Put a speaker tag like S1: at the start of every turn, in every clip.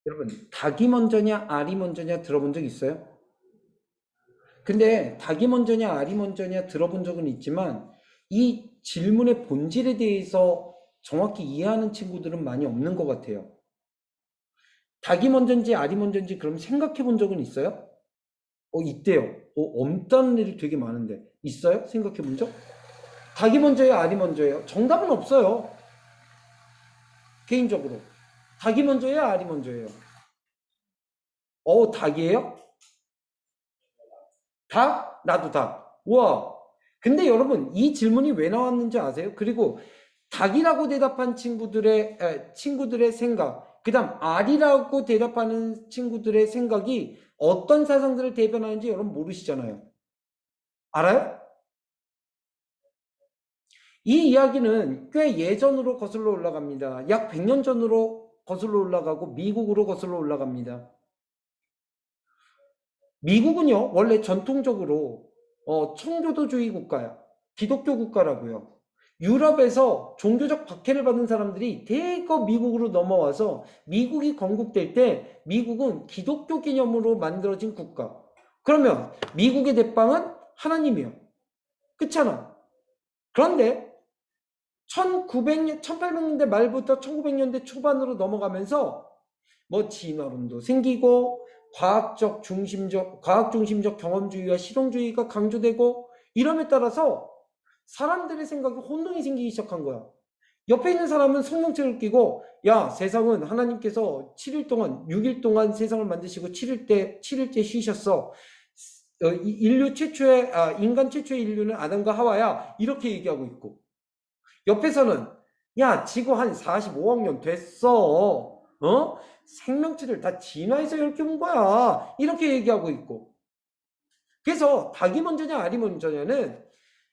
S1: 여러분, 닭이 먼저냐 알이 먼저냐 들어본 적 있어요? 근데 닭이 먼저냐 알이 먼저냐 들어본 적은 있지만 이 질문의 본질에 대해서 정확히 이해하는 친구들은 많이 없는 것 같아요. 닭이 먼저인지 알이 먼저인지 그럼 생각해 본 적은 있어요? 있대요. 없다는 일이 되게 많은데 있어요? 생각해 본 적? 닭이 먼저예요? 알이 먼저예요? 정답은 없어요. 개인적으로. 닭이 먼저예요? 알이 먼저예요? 닭이에요? 닭? 나도 닭. 우와. 근데 여러분, 이 질문이 왜 나왔는지 아세요? 그리고 닭이라고 대답한 친구들의 생각, 그 다음 알이라고 대답하는 친구들의 생각이 어떤 사상들을 대변하는지 여러분 모르시잖아요. 알아요? 이 이야기는 꽤 예전으로 거슬러 올라갑니다. 약 100년 전으로 거슬러 올라가고 미국으로 거슬러 올라갑니다. 미국은요, 원래 전통적으로 청교도주의 국가야. 기독교 국가라고요. 유럽에서 종교적 박해를 받은 사람들이 대거 미국으로 넘어와서 미국이 건국될 때 미국은 기독교 개념으로 만들어진 국가. 그러면 미국의 대빵은 하나님이요. 그렇잖아. 그런데 1900년, 1800년대 말부터 1900년대 초반으로 넘어가면서 뭐 진화론도 생기고 과학 중심적 경험주의와 실용주의가 강조되고 이럼에 따라서 사람들의 생각에 혼동이 생기기 시작한 거야. 옆에 있는 사람은 성경책을 끼고 야, 세상은 하나님께서 7일 동안 6일 동안 세상을 만드시고 7일째 쉬셨어. 인간 최초의 인류는 아담과 하와야. 이렇게 얘기하고 있고 옆에서는 야, 지구 한 45억 년 됐어. 생명체들 다 진화해서 이렇게 온 거야. 이렇게 얘기하고 있고. 그래서 닭이 먼저냐 알이 먼저냐는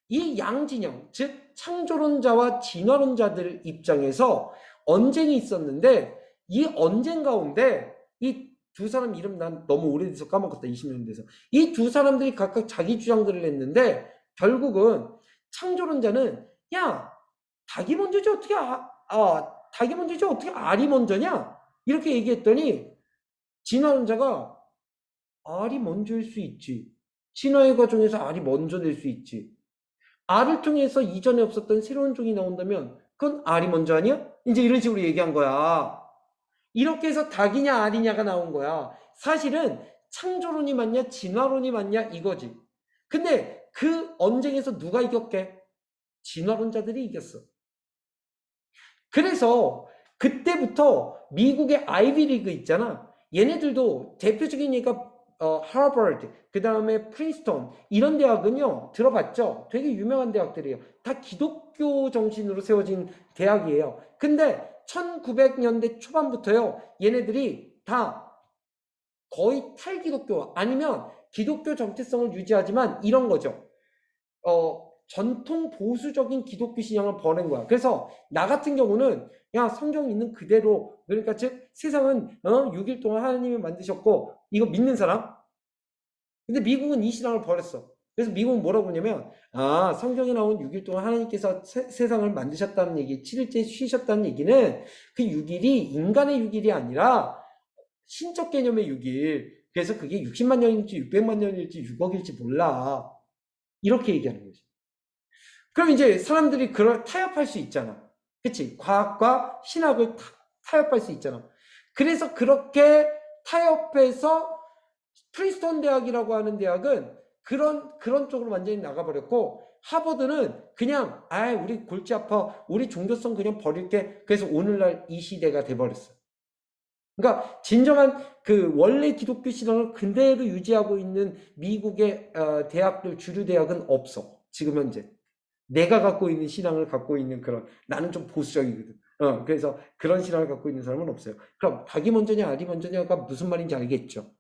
S1: 이 양진영, 즉 창조론자와 진화론자들 입장에서 언쟁이 있었는데 이 언쟁 가운데 이 두 사람 이름 난 너무 오래돼서 까먹었다. 20년 돼서. 이 두 사람들이 각각 자기 주장들을 했는데 결국은 창조론자는 야, 닭이 먼저지 어떻게 닭이 먼저지 어떻게 알이 먼저냐? 이렇게 얘기했더니 진화론자가 알이 먼저일 수 있지. 진화의 과정에서 알이 먼저 될 수 있지. 알을 통해서 이전에 없었던 새로운 종이 나온다면 그건 알이 먼저 아니야? 이제 이런 식으로 얘기한 거야. 이렇게 해서 닭이냐 알이냐가 나온 거야. 사실은 창조론이 맞냐 진화론이 맞냐 이거지. 근데 그 언쟁에서 누가 이겼게? 진화론자들이 이겼어. 그래서 그때부터 미국의 아이비리그 있잖아. 얘네들도 대표적인 얘가 하버드, 그 다음에 프린스턴 이런 대학은요 들어봤죠? 되게 유명한 대학들이에요. 다 기독교 정신으로 세워진 대학이에요. 근데 1900년대 초반부터요 얘네들이 다 거의 탈기독교 아니면 기독교 정체성을 유지하지만 이런 거죠. 전통 보수적인 기독교 신앙을 버린 거야. 그래서 나 같은 경우는 야, 성경 있는 그대로, 그러니까 즉 세상은 6일 동안 하나님이 만드셨고 이거 믿는 사람. 근데 미국은 이 신앙을 버렸어. 그래서 미국은 뭐라고 하냐면 성경에 나온 6일 동안 하나님께서 세상을 만드셨다는 얘기, 7일째 쉬셨다는 얘기는 그 6일이 인간의 6일이 아니라 신적 개념의 6일. 그래서 그게 60만 년일지 600만 년일지 6억일지 몰라. 이렇게 얘기하는 거지. 그럼 이제 사람들이 그걸 타협할 수 있잖아. 그치? 과학과 신학을 타협할 수 있잖아. 그래서 그렇게 타협해서 프린스턴 대학이라고 하는 대학은 그런 쪽으로 완전히 나가버렸고, 하버드는 그냥, 우리 골치 아파. 우리 종교성 그냥 버릴게. 그래서 오늘날 이 시대가 돼버렸어. 그러니까 진정한 그 원래 기독교 신앙을 그대로 유지하고 있는 미국의 대학들, 주류 대학은 없어. 지금 현재. 내가 갖고 있는 신앙을 갖고 있는 그런, 나는 좀 보수적이거든. 그래서 그런 신앙을 갖고 있는 사람은 없어요. 그럼 닭이 먼저냐 알이 먼저냐가 무슨 말인지 알겠죠?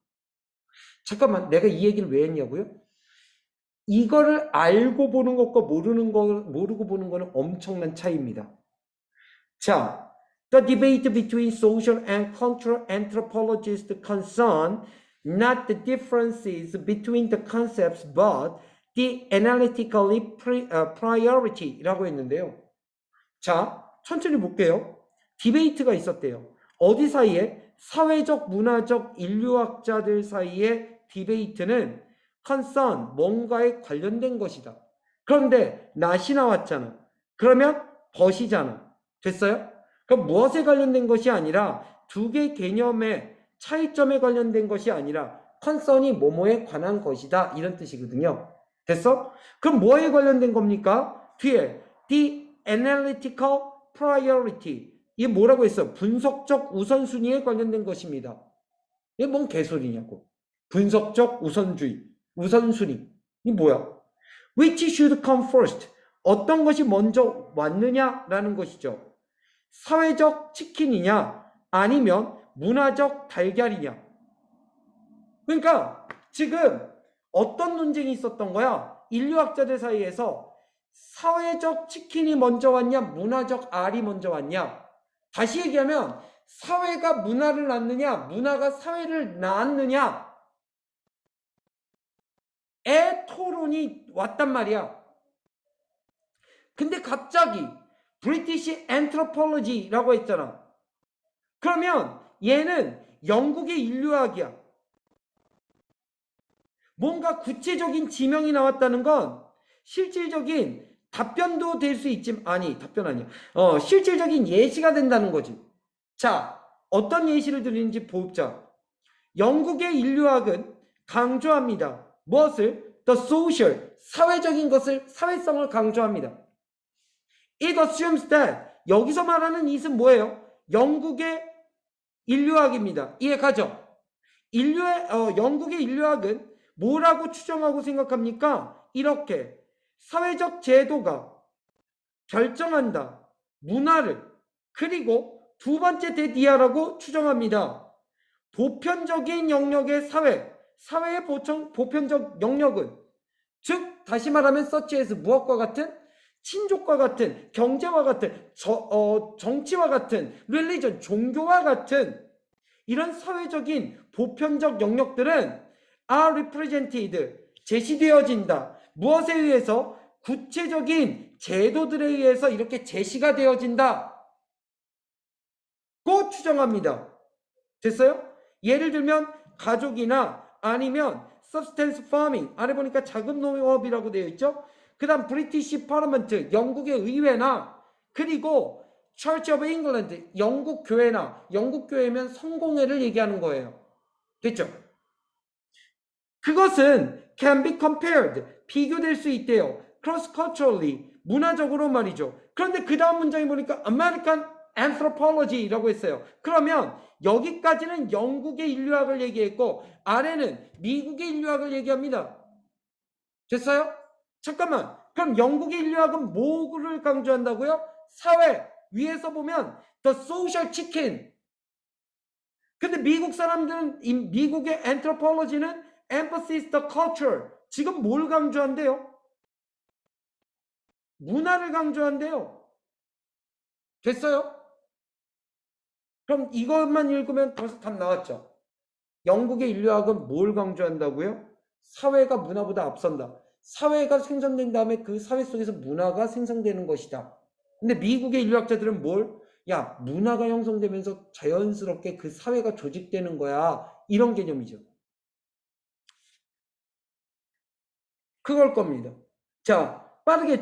S1: 잠깐만, 내가 이 얘기를 왜 했냐고요? 이거를 알고 보는 것과 모르고 보는 거는 엄청난 차이입니다. 자, the debate between social and cultural anthropologists concern not the differences between the concepts but the analytically priority라고 했는데요. 자, 천천히 볼게요. 디베이트가 있었대요. 어디 사이에? 사회적, 문화적, 인류학자들 사이의 디베이트는 concern, 뭔가에 관련된 것이다. 그런데 not이 나왔잖아. 그러면 but이잖아. 됐어요? 그럼 무엇에 관련된 것이 아니라 두 개의 개념의 차이점에 관련된 것이 아니라 concern이 뭐뭐에 관한 것이다. 이런 뜻이거든요. 됐어? 그럼 뭐에 관련된 겁니까? 뒤에 the analytical priority. 이게 뭐라고 했어? 분석적 우선순위에 관련된 것입니다. 이게 뭔 개소리냐고. 분석적 우선순위. 이 뭐야? Which should come first? 어떤 것이 먼저 왔느냐라는 것이죠. 사회적 치킨이냐 아니면 문화적 달걀이냐. 그러니까 지금 어떤 논쟁이 있었던 거야? 인류학자들 사이에서 사회적 치킨이 먼저 왔냐 문화적 알이 먼저 왔냐. 다시 얘기하면 사회가 문화를 낳느냐 문화가 사회를 낳았느냐의 토론이 왔단 말이야. 근데 갑자기 브리티시 앤트로폴로지라고 했잖아. 그러면 얘는 영국의 인류학이야. 뭔가 구체적인 지명이 나왔다는 건 실질적인 답변도 될 수 있지만, 아니 답변 아니야. 실질적인 예시가 된다는 거지. 자, 어떤 예시를 드리는지 보자. 영국의 인류학은 강조합니다. 무엇을? The social, 사회적인 것을, 사회성을 강조합니다. It assumes that, 여기서 말하는 it은 뭐예요? 영국의 인류학입니다. 이해 가죠? 영국의 인류학은 뭐라고 추정하고 생각합니까? 이렇게 사회적 제도가 결정한다. 문화를. 그리고 두 번째 대디아라고 추정합니다. 보편적인 영역의 사회의 보편적 영역은, 즉 다시 말하면 서치에서 무엇과 같은? 친족과 같은, 경제와 같은, 정치와 같은, 릴리전, 종교와 같은 이런 사회적인 보편적 영역들은 are represented, 제시되어진다. 무엇에 의해서? 구체적인 제도들에 의해서 이렇게 제시가 되어진다. 고 추정합니다. 됐어요? 예를 들면 가족이나 아니면 substance farming, 아래 보니까 자급농업이라고 되어 있죠. 그 다음 브리티시 파르먼트, 영국의 의회나, 그리고 Church of England, 영국 교회나, 영국 교회면 성공회를 얘기하는 거예요. 됐죠? 그것은 can be compared, 비교될 수 있대요. cross-culturally, 문화적으로 말이죠. 그런데 그 다음 문장에 보니까 American anthropology라고 했어요. 그러면 여기까지는 영국의 인류학을 얘기했고 아래는 미국의 인류학을 얘기합니다. 됐어요? 잠깐만. 그럼 영국의 인류학은 뭐를 강조한다고요? 사회. 위에서 보면 the social chicken. 근데 미국 사람들은, 미국의 anthropology는 emphasis the culture. 지금 뭘 강조한대요? 문화를 강조한대요. 됐어요? 그럼 이것만 읽으면 벌써 답 나왔죠. 영국의 인류학은 뭘 강조한다고요? 사회가 문화보다 앞선다. 사회가 생성된 다음에 그 사회 속에서 문화가 생성되는 것이다. 근데 미국의 인류학자들은 뭘? 야, 문화가 형성되면서 자연스럽게 그 사회가 조직되는 거야. 이런 개념이죠. 그걸 겁니다. 자,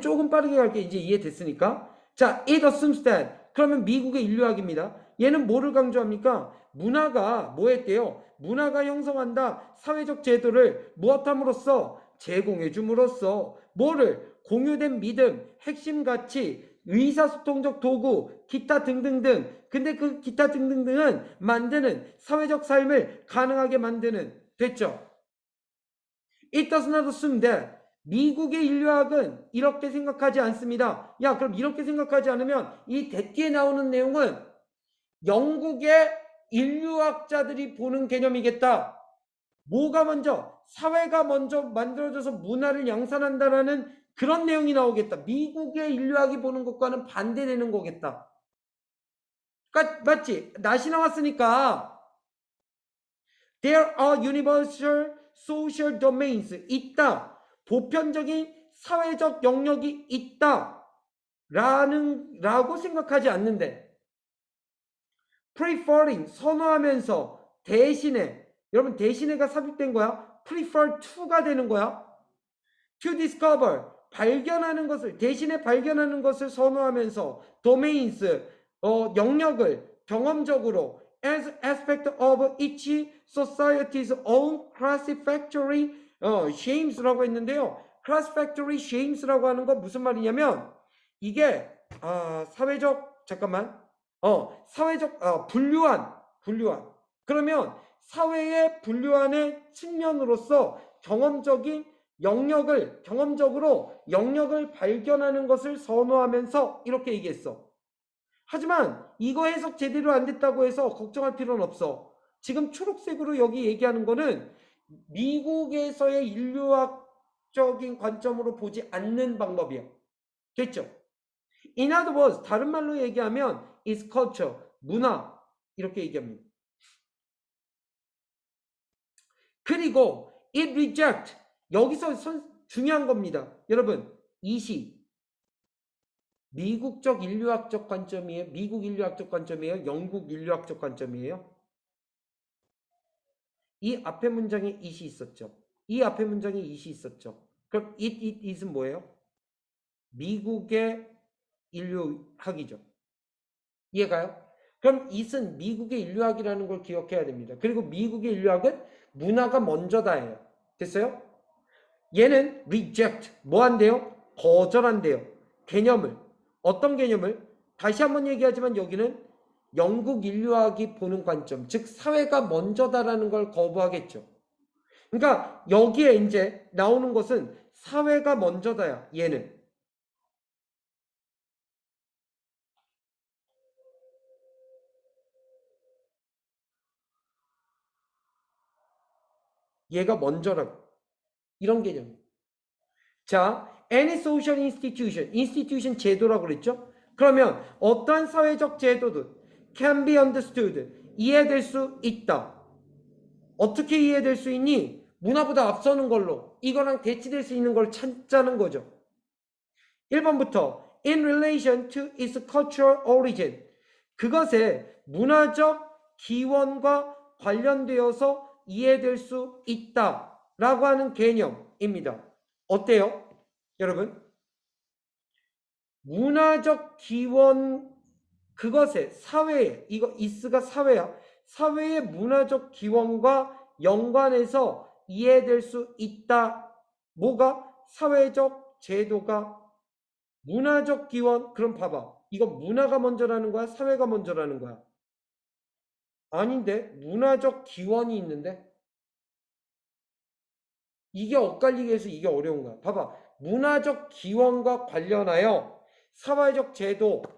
S1: 조금 빠르게 갈게. 이제 이해됐으니까. 자, it assumes that. 그러면 미국의 인류학입니다. 얘는 뭐를 강조합니까? 문화가 뭐 했대요? 문화가 형성한다. 사회적 제도를 무엇함으로써? 제공해 줌으로써 뭐를? 공유된 믿음, 핵심 가치, 의사소통적 도구, 기타 등등등. 근데 그 기타 등등등은 만드는 사회적 삶을 가능하게 만드는. 됐죠? It does not assume that. 미국의 인류학은 이렇게 생각하지 않습니다. 야, 그럼 이렇게 생각하지 않으면 이 대기에 나오는 내용은 영국의 인류학자들이 보는 개념이겠다. 뭐가 먼저? 사회가 먼저 만들어져서 문화를 양산한다라는 그런 내용이 나오겠다. 미국의 인류학이 보는 것과는 반대되는 거겠다. 그러니까 맞지? 낫이 나왔으니까 There are universal social domains. 있다. 보편적인 사회적 영역이 있다. 라고 생각하지 않는데 preferring 선호하면서 대신에 여러분 대신에가 삽입된 거야. prefer to가 되는 거야. to discover 발견하는 것을 대신에 발견하는 것을 선호하면서 domains 영역을 경험적으로 as aspect of each society's own classificatory shames라고 했는데요. classificatory shames라고 하는 건 무슨 말이냐면 이게 사회적 분류한 그러면 사회의 분류한의 측면으로서 경험적으로 영역을 발견하는 것을 선호하면서 이렇게 얘기했어. 하지만 이거 해석 제대로 안 됐다고 해서 걱정할 필요는 없어. 지금 초록색으로 여기 얘기하는 거는 미국에서의 인류학적인 관점으로 보지 않는 방법이야. 됐죠? In other words, 다른 말로 얘기하면 is culture, 문화 이렇게 얘기합니다. 그리고 it reject 여기서 중요한 겁니다. 여러분 이 시 미국적 인류학적 관점이에요? 미국 인류학적 관점이에요? 영국 인류학적 관점이에요? 이 앞에 문장에 it이 있었죠. 이 앞에 문장에 it이 있었죠. 그럼 it은 뭐예요? 미국의 인류학이죠. 이해가요? 그럼 it은 미국의 인류학이라는 걸 기억해야 됩니다. 그리고 미국의 인류학은 문화가 먼저다예요. 됐어요? 얘는 reject 뭐 한대요? 거절한대요. 개념을 어떤 개념을? 다시 한번 얘기하지만 여기는 영국 인류학이 보는 관점 즉 사회가 먼저다라는 걸 거부하겠죠. 그러니까 여기에 이제 나오는 것은 사회가 먼저다야. 얘는 얘가 먼저라고 이런 개념. 자, any social institution 제도라고 그랬죠? 그러면 어떠한 사회적 제도든 can be understood 이해될 수 있다. 어떻게 이해될 수 있니? 문화보다 앞서는 걸로 이거랑 대치될 수 있는 걸 찾자는 거죠. 1번부터 in relation to its cultural origin 그것의 문화적 기원과 관련되어서 이해될 수 있다 라고 하는 개념입니다. 어때요? 여러분 문화적 기원 그것의 사회에 이거 is가 사회야. 사회의 문화적 기원과 연관해서 이해될 수 있다. 뭐가? 사회적 제도가 문화적 기원. 그럼 봐봐. 이거 문화가 먼저라는 거야? 사회가 먼저라는 거야? 아닌데 문화적 기원이 있는데 이게 엇갈리게 해서 이게 어려운 거야. 봐봐. 문화적 기원과 관련하여 사회적 제도를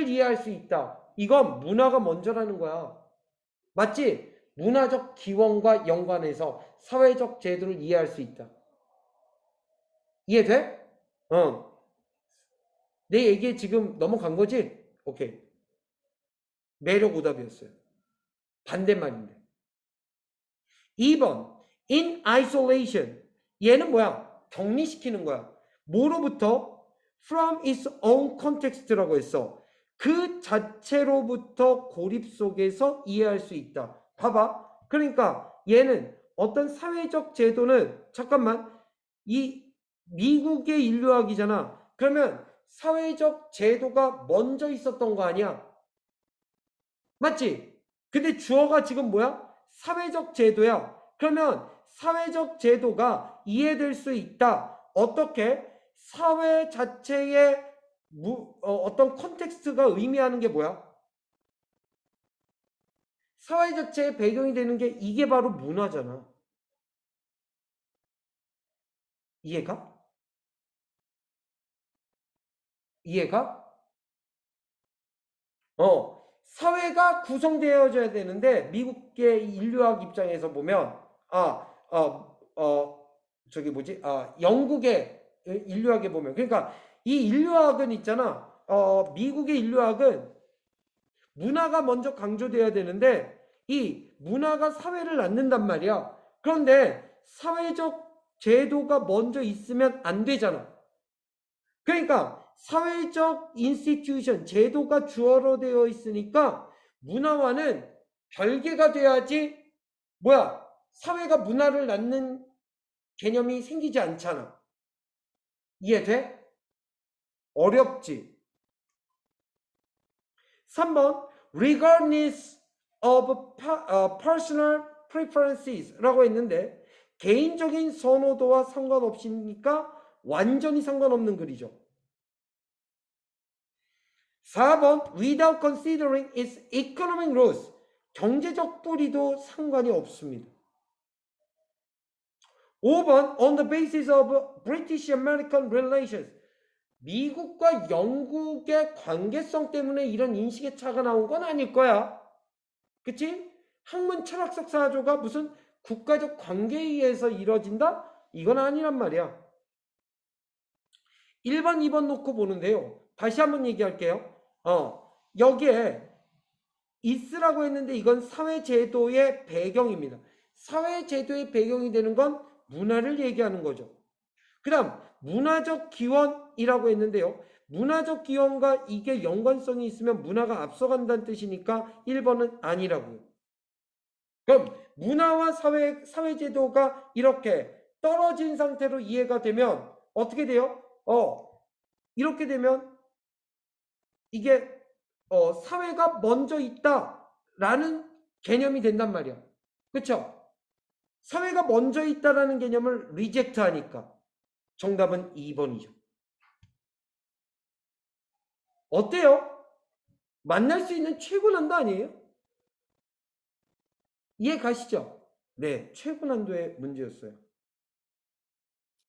S1: 이해할 수 있다. 이건 문화가 먼저라는 거야. 맞지? 문화적 기원과 연관해서 사회적 제도를 이해할 수 있다. 이해돼? 내 얘기에 지금 넘어간 거지? 오케이. 매력 오답이었어요. 반대말인데. 2번 in isolation 얘는 뭐야? 격리시키는 거야. 뭐로부터? from its own context라고 했어. 그 자체로부터 고립 속에서 이해할 수 있다. 봐봐. 그러니까 얘는 어떤 사회적 제도는 잠깐만 이 미국의 인류학이잖아. 그러면 사회적 제도가 먼저 있었던 거 아니야? 맞지? 근데 주어가 지금 뭐야? 사회적 제도야. 그러면 사회적 제도가 이해될 수 있다. 어떻게? 사회 자체의 어떤 컨텍스트가 의미하는 게 뭐야? 사회 자체의 배경이 되는 게 이게 바로 문화잖아. 이해가? 이해가? 사회가 구성되어져야 되는데 미국의 인류학 입장에서 보면 영국의 인류학에 보면 그러니까 이 인류학은 있잖아. 미국의 인류학은 문화가 먼저 강조돼야 되는데 이 문화가 사회를 낳는단 말이야. 그런데 사회적 제도가 먼저 있으면 안 되잖아. 그러니까 사회적 인스티튜션 제도가 주어로 되어 있으니까 문화와는 별개가 돼야지 뭐야? 사회가 문화를 낳는 개념이 생기지 않잖아. 이해돼? 어렵지? 3번 regardless of personal preferences 라고 했는데 개인적인 선호도와 상관없으니까 완전히 상관없는 글이죠. 4번 without considering its economic roots 경제적 뿌리도 상관이 없습니다. 5번 on the basis of British-American relations 미국과 영국의 관계성 때문에 이런 인식의 차가 나온 건 아닐 거야. 그치? 학문 철학석 사조가 무슨 국가적 관계에 의해서 이뤄진다? 이건 아니란 말이야. 1번, 2번 놓고 보는데요. 다시 한번 얘기할게요. 여기에 is라고 했는데 이건 사회제도의 배경입니다. 사회제도의 배경이 되는 건 문화를 얘기하는 거죠. 그 다음 문화적 기원이라고 했는데요. 문화적 기원과 이게 연관성이 있으면 문화가 앞서간다는 뜻이니까 1번은 아니라고요. 그럼 문화와 사회제도가 이렇게 떨어진 상태로 이해가 되면 어떻게 돼요? 이렇게 되면 이게 사회가 먼저 있다라는 개념이 된단 말이야. 그쵸? 사회가 먼저 있다라는 개념을 리젝트 하니까 정답은 2번이죠. 어때요? 만날 수 있는 최고 난도 아니에요? 이해 가시죠? 네, 최고 난도의 문제였어요.